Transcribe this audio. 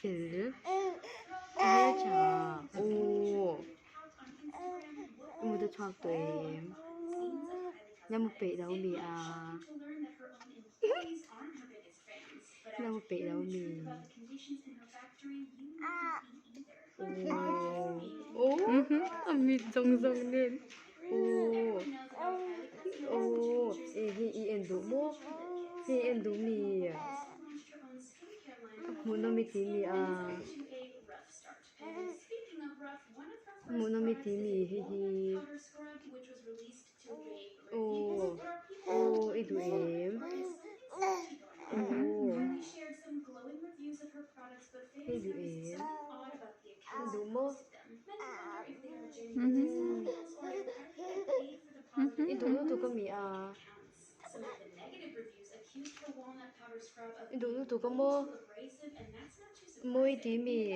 Phil. Hay chả. Một đứa thoát tuổi em. Nhà một bể đâu mì à. Nhà một bể đâu mì. Mì rong rong lên. Hi en đủ mô. Hi en đủ mì. Muốn nó mì tí mì à. Muốn nó mì tí mì hi. Ý đủ em. Hi đủ em. Đủ mô. Ý đủ nó tụ có mì à. Ý đủ nó tụ có mô. Môi tí mì.